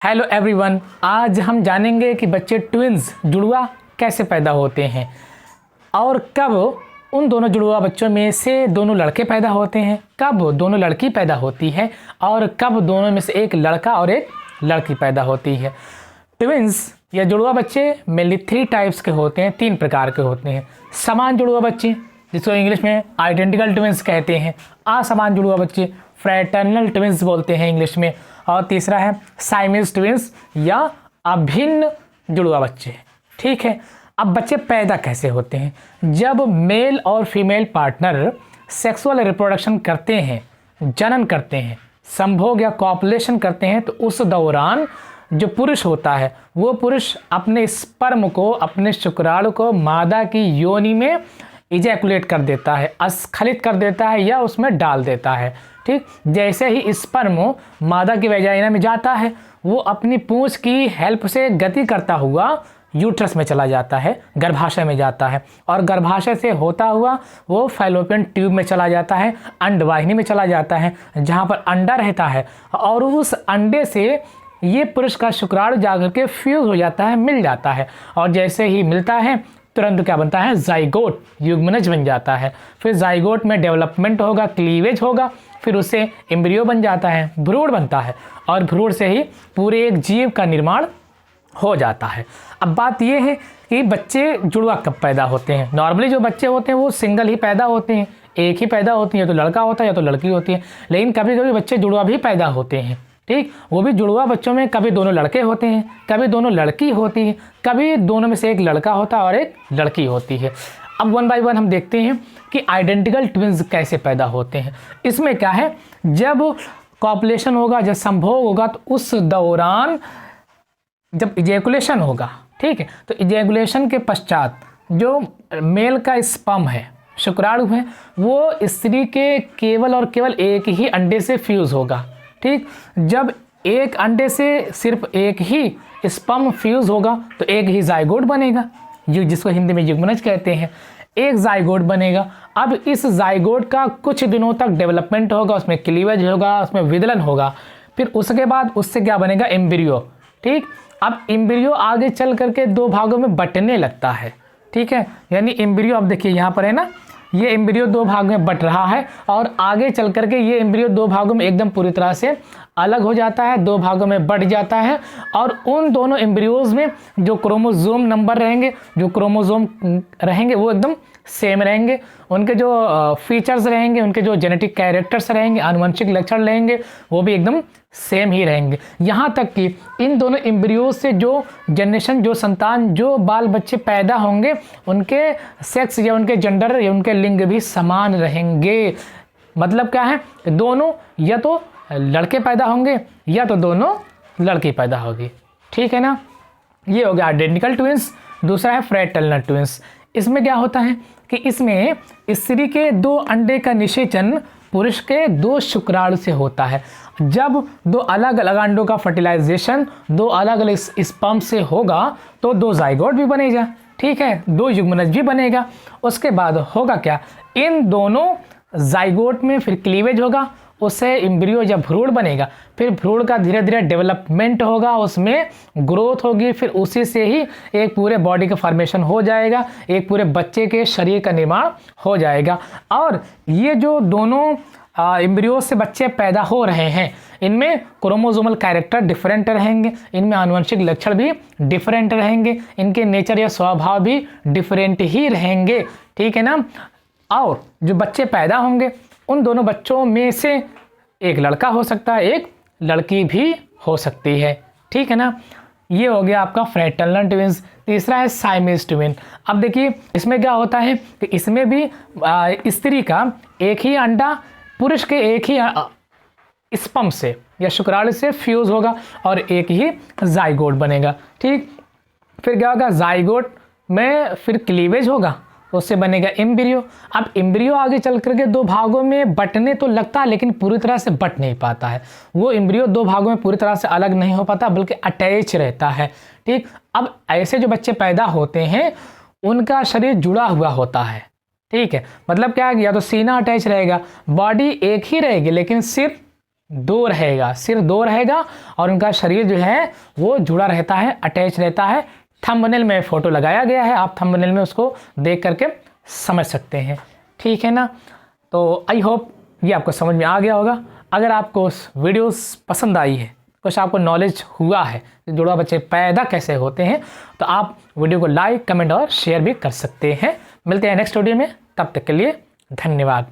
Hello everyone, आज हम जानेंगे कि बच्चे ट्विंस जुड़वा कैसे पैदा होते हैं और कब उन दोनों जुड़वा बच्चों में से दोनों लड़के पैदा होते हैं, कब दोनों लड़की पैदा होती है और कब दोनों में से एक लड़का और एक लड़की पैदा होती है। ट्विंस या जुड़वा बच्चे मेनली 3 टाइप्स के होते हैं, 3 प्रकार के होते हैं। समान जुड़वा बच्चे जिसको इंग्लिश में आइडेंटिकल ट्विंस कहते हैं, असमान जुड़वा बच्चे फ्रैटर्नल ट्विंस बोलते हैं इंग्लिश में, और तीसरा है साइमीज ट्विंस या अभिन्न जुड़वा बच्चे। ठीक है, अब बच्चे पैदा कैसे होते हैं? जब मेल और फीमेल पार्टनर सेक्सुअल रिप्रोडक्शन करते हैं, जनन करते हैं, संभोग या कॉपुलेशन करते हैं, तो उस दौरान जो पुरुष होता है वो पुरुष अपने स्पर्म को, अपने शुक्राणु को मादा की योनि में इजैकुलेट कर देता है, अस्खलित कर देता है या उसमें डाल देता है। ठीक, जैसे ही स्पर्म मादा की वैजाइना में जाता है वो अपनी पूंछ की हेल्प से गति करता हुआ यूट्रस में चला जाता है, गर्भाशय में जाता है, और गर्भाशय से होता हुआ वो फैलोपियन ट्यूब में चला जाता है, अंडवाहिनी में चला जाता है जहाँ पर अंडा रहता है, और उस अंडे से ये पुरुष का शुक्राणु जाकर के फ्यूज हो जाता है, मिल जाता है, और जैसे ही मिलता है तुरंत क्या बनता है? जाइगोट, युग्मनज बन जाता है। फिर जाइगोट में डेवलपमेंट होगा, क्लीवेज होगा, फिर उससे एम्ब्रियो बन जाता है, भ्रूण बनता है, और भ्रूण से ही पूरे एक जीव का निर्माण हो जाता है। अब बात यह है कि बच्चे जुड़वा कब पैदा होते हैं। नॉर्मली जो बच्चे होते हैं वो सिंगल ही पैदा होते हैं, एक ही पैदा होती है, या तो लड़का होता है या तो लड़की होती है, लेकिन कभी कभी बच्चे जुड़वा भी पैदा होते हैं। ठीक, वो भी जुड़वा बच्चों में कभी दोनों लड़के होते हैं, कभी दोनों लड़की होती है, कभी दोनों में से एक लड़का होता है और एक लड़की होती है। अब 1 बाय 1 हम देखते हैं कि आइडेंटिकल ट्विंस कैसे पैदा होते हैं। इसमें क्या है, जब कॉपुलेशन होगा, जब संभोग होगा, तो उस दौरान जब इजैकुलेशन होगा, ठीक है, तो इजैकुलेशन के पश्चात जो मेल का स्पर्म है, शुक्राणु है, वो स्त्री के केवल और केवल एक ही अंडे से फ्यूज़ होगा। ठीक, जब एक अंडे से सिर्फ एक ही स्पर्म फ्यूज होगा तो एक ही जाइगोट बनेगा, जिसको हिंदी में युग्मनज कहते हैं। एक जाइगोट बनेगा। अब इस जाइगोट का कुछ दिनों तक डेवलपमेंट होगा, उसमें क्लीवेज होगा, उसमें विदलन होगा, फिर उसके बाद उससे क्या बनेगा? एम्ब्रियो। ठीक, अब एम्ब्रियो आगे चल करके 2 भागों में बंटने लगता है। ठीक है, यानी एम्ब्रियो, अब देखिए यहाँ पर है ना, ये एम्ब्रियो 2 भाग में बट रहा है, और आगे चल करके ये एम्ब्रियो 2 भागों में एकदम पूरी तरह से अलग हो जाता है, 2 भागों में बट जाता है, और उन दोनों एम्ब्रियोज में जो क्रोमोसोम नंबर रहेंगे, जो क्रोमोसोम रहेंगे वो एकदम सेम रहेंगे, उनके जो फीचर्स रहेंगे, उनके जो जेनेटिक कैरेक्टर्स रहेंगे, आनुवंशिक लक्षण रहेंगे, वो भी एकदम सेम ही रहेंगे। यहाँ तक कि इन दोनों एम्ब्रियोज से जो जनरेशन, जो संतान, जो बाल बच्चे पैदा होंगे, उनके सेक्स या उनके जेंडर या उनके लिंग भी समान रहेंगे। मतलब क्या है, दोनों या तो लड़के पैदा होंगे या तो दोनों लड़की पैदा होगी। ठीक है ना, ये हो गया आइडेंटिकल ट्विंस। दूसरा है फ्रैटर्नल ट्विंस। इसमें क्या होता है कि इसमें स्त्री के 2 अंडे का निषेचन पुरुष के 2 शुक्राणु से होता है। जब 2 अलग अलग अंडों का फर्टिलाइजेशन 2 अलग अलग स्पर्म से होगा तो 2 जाइगोट भी बनेगा। ठीक है, 2 युग्मनज भी बनेगा। उसके बाद होगा क्या, इन दोनों जाइगोट में फिर क्लीवेज होगा, उससे एम्ब्रियो या भ्रूण बनेगा, फिर भ्रूण का धीरे धीरे डेवलपमेंट होगा, उसमें ग्रोथ होगी, फिर उसी से ही एक पूरे बॉडी का फॉर्मेशन हो जाएगा, एक पूरे बच्चे के शरीर का निर्माण हो जाएगा। और ये जो दोनों एम्ब्रियो से बच्चे पैदा हो रहे हैं, इनमें क्रोमोसोमल कैरेक्टर डिफरेंट रहेंगे, इनमें आनुवंशिक लक्षण भी डिफरेंट रहेंगे, इनके नेचर या स्वभाव भी डिफरेंट ही रहेंगे। ठीक है ना, और जो बच्चे पैदा होंगे उन दोनों बच्चों में से एक लड़का हो सकता है, एक लड़की भी हो सकती है। ठीक है ना, ये हो गया आपका फ्रैटर्नल ट्विंस। तीसरा है साइमीज ट्विन। अब देखिए इसमें क्या होता है कि इसमें भी स्त्री का एक ही अंडा पुरुष के एक ही स्पर्म से या शुक्राणु से फ्यूज होगा और एक ही जाइगोट बनेगा। ठीक, फिर क्या होगा, जाइगोट में फिर क्लीवेज होगा, उससे बनेगा एम्ब्रियो। अब एम्ब्रियो आगे चल करके 2 भागों में बटने तो लगता है, लेकिन पूरी तरह से बट नहीं पाता है। वो एम्ब्रियो 2 भागों में पूरी तरह से अलग नहीं हो पाता, बल्कि अटैच रहता है। ठीक, अब ऐसे जो बच्चे पैदा होते हैं उनका शरीर जुड़ा हुआ होता है। ठीक है, मतलब क्या है, या तो सीना अटैच रहेगा, बॉडी एक ही रहेगी, लेकिन सिर्फ दो रहेगा, सिर दो रहेगा और उनका शरीर जो है वो जुड़ा रहता है, अटैच रहता है। थंबनेल में फ़ोटो लगाया गया है, आप थंबनेल में उसको देख करके समझ सकते हैं, ठीक है ना। तो आई होप ये आपको समझ में आ गया होगा। अगर आपको उस वीडियोस पसंद आई है, कुछ आपको नॉलेज हुआ है कि जुड़वा बच्चे पैदा कैसे होते हैं, तो आप वीडियो को लाइक, कमेंट और शेयर भी कर सकते हैं। मिलते हैं नेक्स्ट वीडियो में, तब तक के लिए धन्यवाद।